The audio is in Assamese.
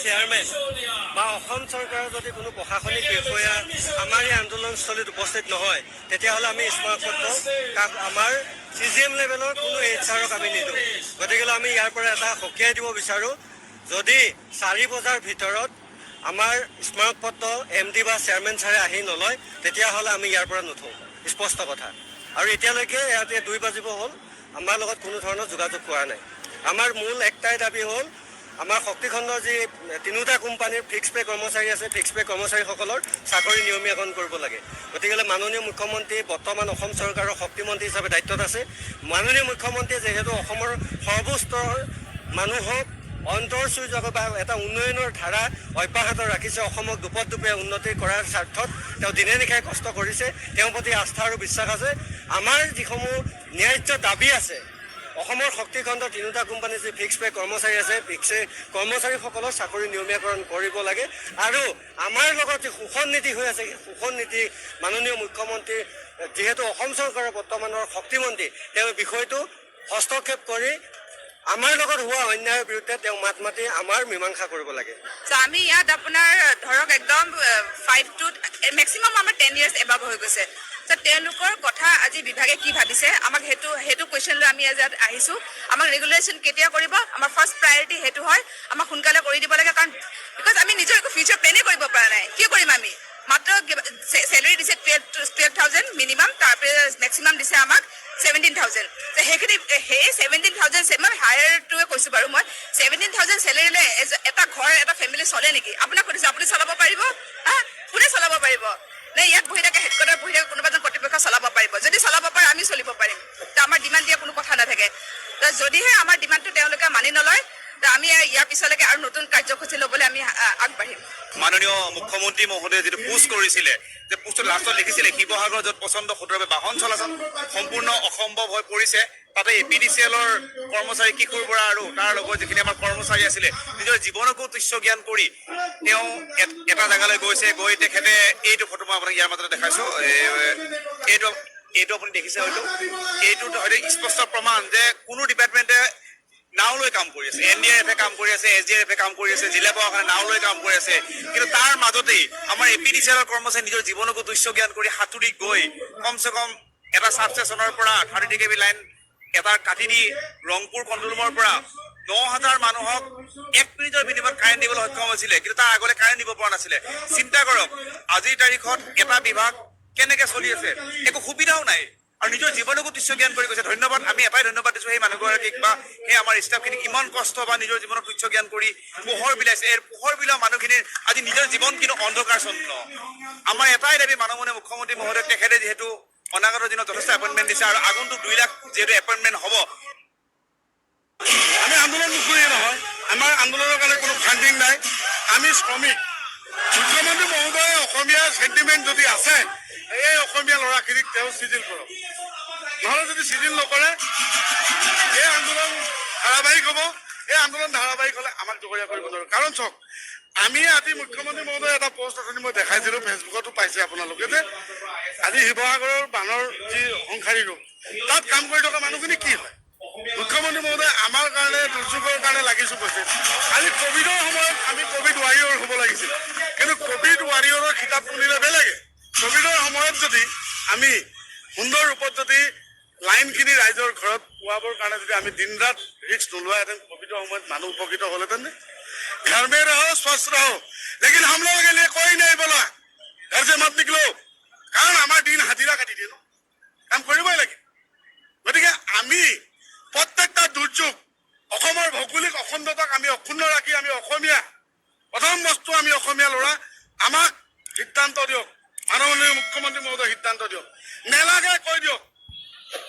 চেয়াৰমেন বা অসম চৰকাৰৰ যদি কোনো প্ৰশাসনিক বিষয়া আমাৰ এই আন্দোলনস্থলীত উপস্থিত নহয়, তেতিয়াহ'লে আমি স্মাৰকপত্ৰ আমাৰ CGM লেভেলৰ কোনো HR-ক আমি নিদিওঁ। গতিকে আমি ইয়াৰ পৰা এটা সকীয়াই দিব বিচাৰোঁ, যদি 4 বজাৰ ভিতৰত আমাৰ স্মাৰকপত্ৰ MD বা চেয়াৰমেন ছাৰে আহি নলয়, তেতিয়াহ'লে আমি ইয়াৰ পৰা নুঠোঁ, স্পষ্ট কথা। আৰু এতিয়ালৈকে ইয়াতে 2 বাজিব হ'ল, আমাৰ লগত কোনো ধৰণৰ যোগাযোগ কৰা নাই। আমাৰ মূল একটাই দাবী হ'ল, আমাৰ শক্তিখণ্ডৰ যি 3টা কোম্পানীৰ ফিক্স পে কৰ্মচাৰী আছে, ফিক্স পে কৰ্মচাৰীসকলৰ চাকৰি নিয়মীয়াকৰণ কৰিব লাগে। গতিকে মাননীয় মুখ্যমন্ত্ৰী বৰ্তমান অসম চৰকাৰৰ শক্তিমন্ত্ৰী হিচাপে দায়িত্বত আছে। মাননীয় মুখ্যমন্ত্ৰীয়ে যিহেতু অসমৰ সৰ্বস্তৰৰ মানুহক অন্তৰ চুই যোৱা বা এটা উন্নয়নৰ ধাৰা অব্যাহত ৰাখিছে, অসমক দুপে উন্নতি কৰাৰ স্বাৰ্থত তেওঁ দিনে নিশাই কষ্ট কৰিছে। তেওঁৰ প্ৰতি আস্থা আৰু বিশ্বাস আছে। আমাৰ যিসমূহ ন্যায্য দাবী আছে, অসমৰ শক্তিখণ্ডৰ 3টা কোম্পানীৰ যি ফিক্স পে কৰ্মচাৰী আছে, ফিক্স পে কৰ্মচাৰীসকলৰ চাকৰি নিয়মীয়াকৰণ কৰিব লাগে। আৰু আমাৰ লগত যি শোষণ নীতি হৈ আছে, সেই শোষণ নীতি মাননীয় মুখ্যমন্ত্ৰী যিহেতু অসম চৰকাৰৰ বৰ্তমানৰ শক্তিমন্ত্ৰী, তেওঁ বিষয়টো হস্তক্ষেপ কৰি আমাৰ লগত হোৱা অন্যায়ৰ বিৰুদ্ধে তেওঁ মাত মাতি আমাৰ মীমাংসা কৰিব লাগে। আমি ইয়াত আপোনাৰ ধৰক একদম 5 to মেক্সিমাম আমাৰ 10 years এবাভ হৈ গৈছে। তেওঁলোকৰ কথা আজি বিভাগে কি ভাবিছে, আমাক সেইটো কুৱেশ্যন লৈ আমি ইয়াত আহিছোঁ। আমাক ৰেগুলেশ্যন কেতিয়া কৰিব, আমাৰ ফাৰ্ষ্ট প্ৰায়ৰিটি সেইটো হয়, আমাক সোনকালে কৰি দিব লাগে। কাৰণ বিকজ আমি নিজৰ একো ফিউচাৰ প্লেনেই কৰিব পৰা নাই, কি কৰিম আমি। মাত্ৰ চেলেৰি দিছে 12,000 মিনিমাম, তাৰপৰা মেক্সিমাম দিছে আমাক 17,000। সেইখিনি সেই 17,000 মই হায়াৰটোৱে কৈছোঁ বাৰু, মই 17,000 চেলেৰিলে এটা ঘৰ এটা ফেমিলি চলে নেকি? আপোনাক সুধিছোঁ, আপুনি চলাব পাৰিব? কোনে চলাব পাৰিব? নে ইয়াত বহি থাকে হেডকোৱাৰ্টাৰ বহি থাকে কোনোবা এজন কৰ্তৃপক্ষ চলাব পাৰিব? যদি চলাব পাৰে আমি চলিব পাৰিম। আমাৰ ডিমাণ্ড দিয়া কোনো কথা নাথাকে। যদিহে আমাৰ ডিমাণ্ডটো তেওঁলোকে মানি নলয়, আমি ইয়াৰ পিছলৈকে আৰু নতুন কাৰ্যসূচী ল'বলৈ আমি আগবাঢ়িম। মাননীয় মুখ্যমন্ত্ৰী মহোদয়ে যিটো পোষ্ট কৰিছিলে, যে পোষ্টটো লাষ্টত লিখিছিলে শিৱসাগৰ য'ত প্ৰচণ্ড সোঁতৰভাৱে বাহন চলাচল সম্পূৰ্ণ অসম্ভৱ হৈ পৰিছে, তাতে APDCL-ৰ কৰ্মচাৰী কিশোৰ বৰা আৰু তাৰ লগত যিখিনি আমাৰ কৰ্মচাৰী আছিলে, নিজৰ জীৱনকো তুচ্ছ জ্ঞান কৰি তেওঁ এটা জেগালৈ গৈছে। গৈ তেখেতে এইটো ফটো মই আপোনাক ইয়াৰ মাজতে দেখাইছোঁ, এইটো আপুনি দেখিছে হয়তো, এইটোত হয়তো স্পষ্ট প্ৰমাণ যে কোনো ডিপাৰ্টমেণ্টে নাও লৈ কাম কৰি আছে। NDRF-এ কাম কৰি আছে, SDRF-এ কাম কৰি আছে, জিলা প্ৰশাসনে নাও লৈ কাম কৰি আছে। কিন্তু তাৰ মাজতেই আমাৰ APDCL-ৰ কৰ্মচাৰী নিজৰ জীৱনকো তুচ্ছ জ্ঞান কৰি সাঁতুৰি গৈ কমচে কম এটা ছাবষ্টেচনৰ পৰা 30 kV লাইন এটা কাটি দি ৰংপুৰ কণ্ট্ৰল ৰুমৰ পৰা 9,000 মানুহক 1 মিনিটৰ বিনিময়ত কাৰেণ্ট দিবলৈ সক্ষম হৈছিলে, কিন্তু তাৰ আগতে কাৰেণ্ট দিব পৰা নাছিলে। চিন্তা কৰক, আজিৰ তাৰিখত এটা বিভাগ কেনেকে চলি আছে, একো সুবিধাও নাই আৰু নিজৰ জীৱনকো তুচ্ছ জ্ঞান কৰি গৈছে। ধন্যবাদ, আমি এটাই ধন্যবাদ দিছোঁ সেই মানুহগৰাকীক বা সেই আমাৰ ষ্টাফখিনিক, ইমান কষ্ট বা নিজৰ জীৱনক তুচ্ছ জ্ঞান কৰি পোহৰ বিলাইছে। এই পোহৰ বিলোৱা মানুহখিনিৰ আজি নিজৰ জীৱন কিন্তু অন্ধকাৰচ্ছন্ন। আমাৰ এটাই দাবী, মাননীয় মুখ্যমন্ত্ৰী মহোদয় তেখেতে যিহেতু অনাগত দিনত যথেষ্ট এপইণ্টমেণ্ট দিছে আৰু আগন্তুক 2 লাখ যিহেতু এপইণ্টমেণ্ট হ'ব, আমি আন্দোলন নকৰিয়ে নহয়, আমাৰ আন্দোলনৰ কাৰণে কোনো ফাণ্ডিং নাই, আমি শ্ৰমিক। মুখ্যমন্ত্ৰী মহোদয়ে অসমীয়া চেণ্টিমেণ্ট যদি আছে, এই অসমীয়া ল'ৰাখিনিক তেওঁ চিজিল কৰক। নহ'লে যদি চিজিল নকৰে এই আন্দোলন ধাৰাবাহিক হ'ব। এই আন্দোলন ধাৰাবাহিক হ'লে আমাক জগৰীয়া কৰিব নোৱাৰোঁ। কাৰণ চাওক, আমি আজি মুখ্যমন্ত্ৰী মহোদয়ে এটা পোষ্ট অথনি মই দেখাইছিলোঁ, ফেচবুকতো পাইছে আপোনালোকে, যে আজি শিৱসাগৰৰ বানৰ যি সংসাৰী ৰোগ, তাত কাম কৰি থকা মানুহখিনি কি হয়। মুখ্যমন্ত্ৰী মহোদয়ে আমাৰ কাৰণে দুৰ্যোগৰ কাৰণে লাগিছোঁ কৈছে। আজি ক'ভিডৰ সময়ত আমি ক'ভিড ৱাৰিয়ৰ হ'ব লাগিছিল, কিন্তু ক'ভিড ৱাৰিয়ৰৰ খিতাপ তুলিলে বেলেগে। ক'ভিডৰ সময়ত যদি আমি সুন্দৰ ৰূপত যদি লাইনখিনি ৰাইজৰ ঘৰত পোৱাবৰ কাৰণে যদি আমি দিন ৰাত ৰিস্ক নোলোৱাহেঁতেন, ক'ভিডৰ সময়ত মানুহ উপকৃত হ'লহেঁতেন। घर में रहो, स्वस्थ रहो, लेकिन हम लोगों के लिए कोई नहीं बोला घर से मत निकलो। कारण আমাৰ দিন হাজিৰা কাটি দিয়ে, কাম কৰিবই লাগে। গতিকে আমি প্ৰত্যেকটা দুৰ্যোগ, অসমৰ ভৌগোলিক অখণ্ডতাক আমি অক্ষুণ্ণ ৰাখি আমি অসমীয়া, প্ৰথম বস্তু আমি অসমীয়া ল'ৰা, আমাক সিদ্ধান্ত দিয়ক, মাননীয় মুখ্যমন্ত্ৰী মহোদয় সিদ্ধান্ত দিয়ক, নেলাগে কৈ দিয়ক